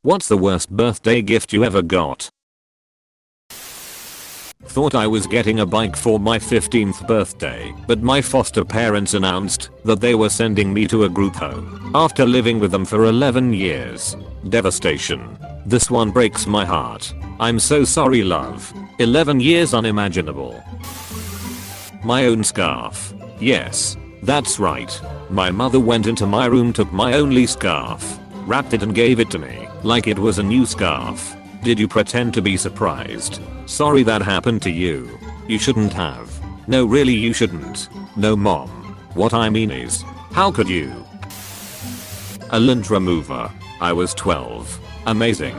What's the worst birthday gift you ever got? Thought I was getting a bike for my 15th birthday, but my foster parents announced that they were sending me to a group home after living with them for 11 years. Devastation. This one breaks my heart. I'm so sorry, love. 11 years unimaginable. My own scarf. Yes, that's right. My mother went into my room, took my only scarf, wrapped it and gave it to me like it was a new scarf. Did you pretend to be surprised? Sorry that happened to you. You shouldn't have. No, really, you shouldn't. No, mom. What I mean is, how could you? A lint remover. I was 12. Amazing.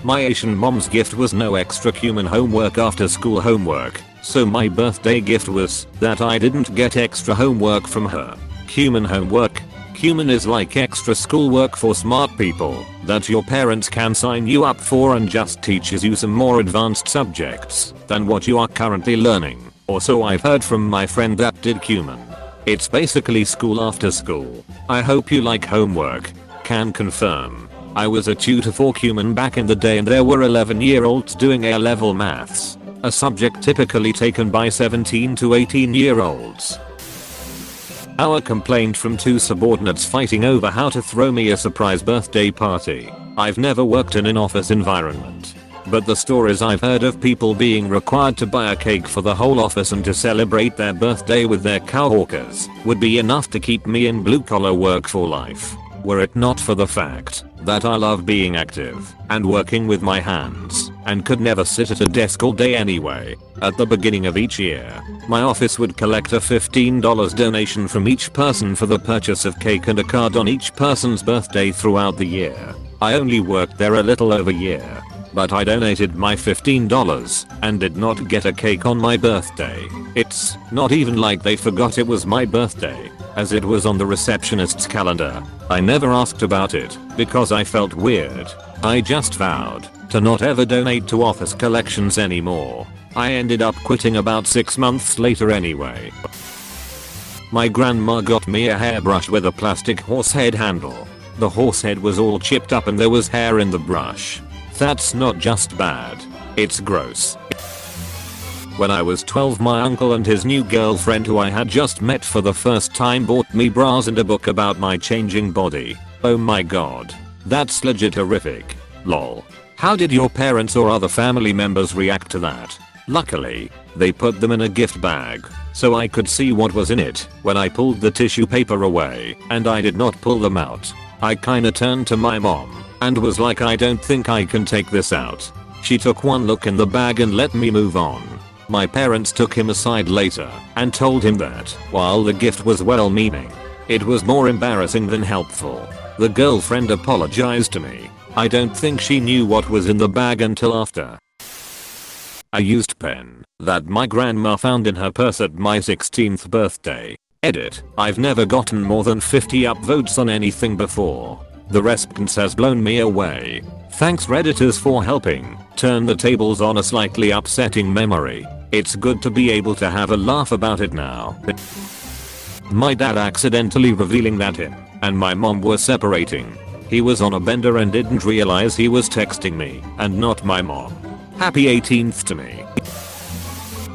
My Asian mom's gift was no extra cumin homework after school homework, so my birthday gift was that I didn't get extra homework from her. Cumin homework. Cumin is like extra schoolwork for smart people that your parents can sign you up for and just teaches you some more advanced subjects than what you are currently learning, or so I've heard from my friend that did cumin. It's basically school after school. I hope you like homework. Can confirm. I was a tutor for cumin back in the day and there were 11-year-olds doing A-level maths, a subject typically taken by 17 to 18-year-olds. Our complaint from two subordinates fighting over how to throw me a surprise birthday party. I've never worked in an office environment, but the stories I've heard of people being required to buy a cake for the whole office and to celebrate their birthday with their coworkers would be enough to keep me in blue collar work for life, were it not for the fact that I love being active and working with my hands and could never sit at a desk all day anyway. At the beginning of each year, my office would collect a $15 donation from each person for the purchase of cake and a card on each person's birthday throughout the year. I only worked there a little over a year, but I donated my $15 and did not get a cake on my birthday. It's not even like they forgot it was my birthday, as it was on the receptionist's calendar. I never asked about it because I felt weird. I just vowed to not ever donate to office collections anymore. I ended up quitting about 6 months later anyway. My grandma got me a hairbrush with a plastic horse head handle. The horse head was all chipped up and there was hair in the brush. That's not just bad, it's gross. When I was 12, my uncle and his new girlfriend, who I had just met for the first time, bought me bras and a book about my changing body. Oh my god. That's legit horrific. Lol. How did your parents or other family members react to that? Luckily, they put them in a gift bag, so I could see what was in it when I pulled the tissue paper away, and I did not pull them out. I kinda turned to my mom and was like, I don't think I can take this out. She took one look in the bag and let me move on. My parents took him aside later and told him that while the gift was well-meaning, it was more embarrassing than helpful. The girlfriend apologized to me. I don't think she knew what was in the bag until after. A used pen that my grandma found in her purse at my 16th birthday. Edit. I've never gotten more than 50 upvotes on anything before. The response has blown me away. Thanks Redditors for helping turn the tables on a slightly upsetting memory. It's good to be able to have a laugh about it now. My dad accidentally revealing that him and my mom were separating. He was on a bender and didn't realize he was texting me and not my mom. Happy 18th to me.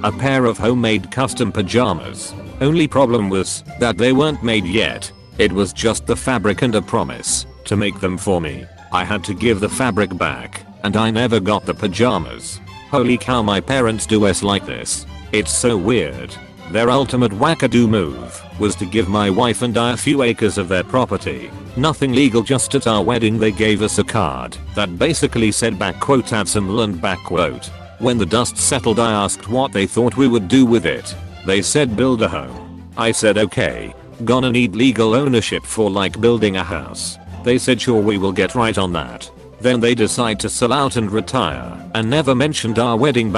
A pair of homemade custom pajamas. Only problem was that they weren't made yet. It was just the fabric and a promise to make them for me. I had to give the fabric back and I never got the pajamas. Holy cow, my parents do us like this. It's so weird. Their ultimate wackadoo move was to give my wife and I a few acres of their property. Nothing legal, just at our wedding they gave us a card that basically said add some land . When the dust settled, I asked what they thought we would do with it. They said build a home. I said okay. Gonna need legal ownership for like building a house. They said sure, we will get right on that. Then they decide to sell out and retire and never mentioned our wedding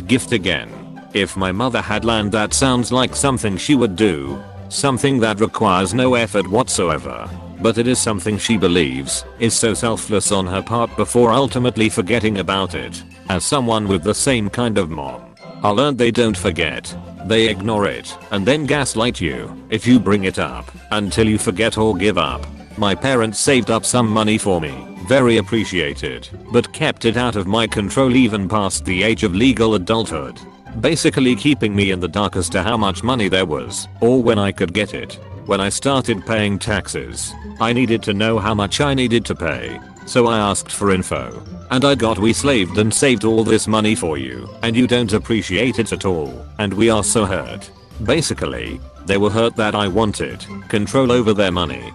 gift again. If my mother had land, that sounds like something she would do. Something that requires no effort whatsoever. But it is something she believes is so selfless on her part before ultimately forgetting about it. As someone with the same kind of mom, I learned they don't forget. They ignore it and then gaslight you if you bring it up until you forget or give up. My parents saved up some money for me very appreciated, but kept it out of my control even past the age of legal adulthood. Basically keeping me in the dark as to how much money there was, or when I could get it. When I started paying taxes, I needed to know how much I needed to pay, so I asked for info. And I got "we slaved and saved all this money for you, and you don't appreciate it at all, and we are so hurt." Basically, they were hurt that I wanted control over their money.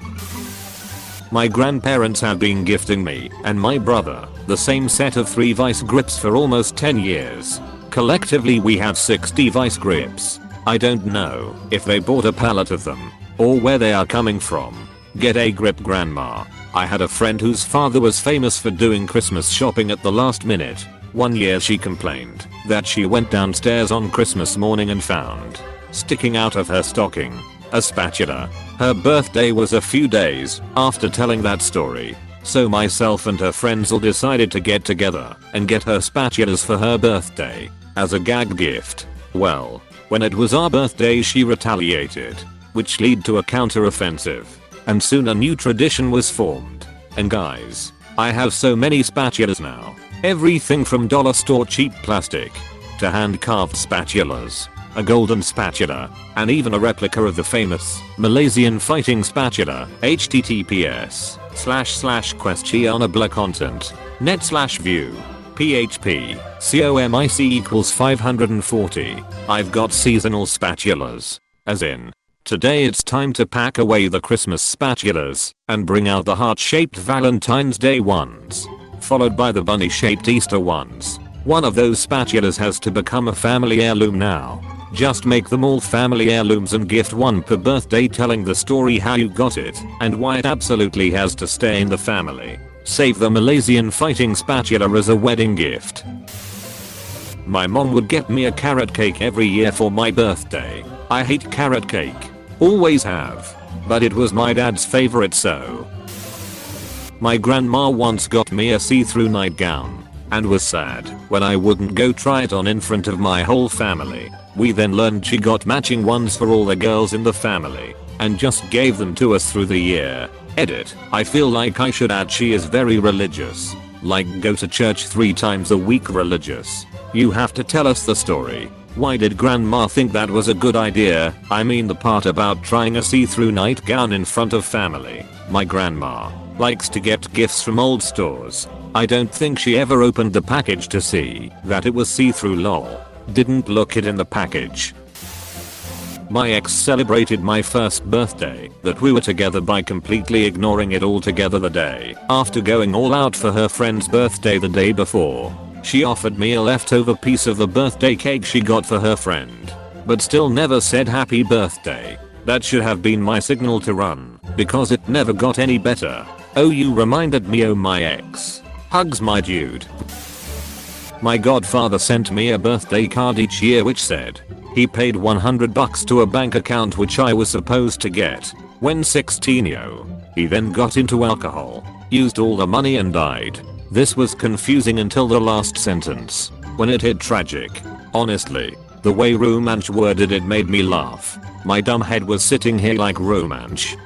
My grandparents have been gifting me and my brother the same set of 3 vice grips for almost 10 years. Collectively we have 60 vice grips. I don't know if they bought a pallet of them or where they are coming from. Get a grip, grandma. I had a friend whose father was famous for doing Christmas shopping at the last minute. One year she complained that she went downstairs on Christmas morning and found, sticking out of her stocking, a spatula. Her birthday was a few days after telling that story, so myself and her friends all decided to get together and get her spatulas for her birthday as a gag gift. Well, when it was our birthday she retaliated, which led to a counter-offensive, and soon a new tradition was formed. And guys, I have so many spatulas now. Everything from dollar store cheap plastic to hand-carved spatulas, a golden spatula, and even a replica of the famous Malaysian fighting spatula. https://questionablecontent.net/view php comic = 540. I've got seasonal spatulas. As in, today it's time to pack away the Christmas spatulas and bring out the heart-shaped Valentine's Day ones, followed by the bunny-shaped Easter ones. One of those spatulas has to become a family heirloom now. Just make them all family heirlooms and gift one per birthday telling the story how you got it and why it absolutely has to stay in the family. Save the Malaysian fighting spatula as a wedding gift. My mom would get me a carrot cake every year for my birthday. I hate carrot cake. Always have. But it was my dad's favorite, so. My grandma once got me a see-through nightgown and was sad when I wouldn't go try it on in front of my whole family. We then learned she got matching ones for all the girls in the family and just gave them to us through the year. Edit. I feel like I should add she is very religious. Like go to church 3 times a week religious. You have to tell us the story. Why did grandma think that was a good idea? I mean the part about trying a see-through nightgown in front of family. My grandma likes to get gifts from old stores. I don't think she ever opened the package to see that it was see-through, lol. Didn't look it in the package. My ex celebrated my first birthday that we were together by completely ignoring it altogether the day after going all out for her friend's birthday the day before. She offered me a leftover piece of the birthday cake she got for her friend, but still never said happy birthday. That should have been my signal to run, because it never got any better. Oh, you reminded me, oh my ex. Hugs, my dude. My godfather sent me a birthday card each year which said he paid $100 to a bank account which I was supposed to get when 16-yo. He then got into alcohol, used all the money and died. This was confusing until the last sentence, when it hit tragic. Honestly, the way Romanch worded it made me laugh. My dumb head was sitting here like Romanch? ?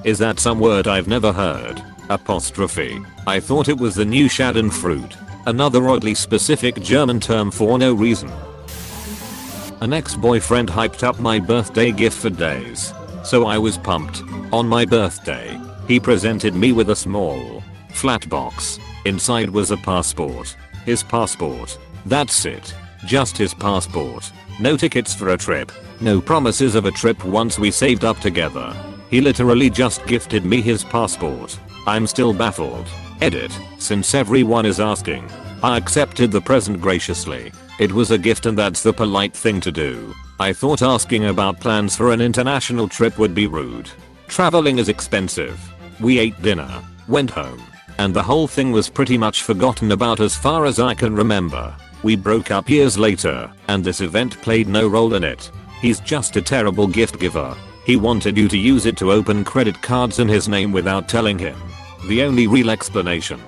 Is that some word I've never heard? Apostrophe. I thought it was the new Schadenfreude, another oddly specific German term for no reason. An ex-boyfriend hyped up my birthday gift for days, so I was pumped. On my birthday, he presented me with a small, flat box. Inside was a passport. His passport. That's it. Just his passport. No tickets for a trip. No promises of a trip once we saved up together. He literally just gifted me his passport. I'm still baffled. Edit. Since everyone is asking, I accepted the present graciously. It was a gift and that's the polite thing to do. I thought asking about plans for an international trip would be rude. Traveling is expensive. We ate dinner, went home, and the whole thing was pretty much forgotten about as far as I can remember. We broke up years later, and this event played no role in it. He's just a terrible gift giver. He wanted you to use it to open credit cards in his name without telling him. The only real explanation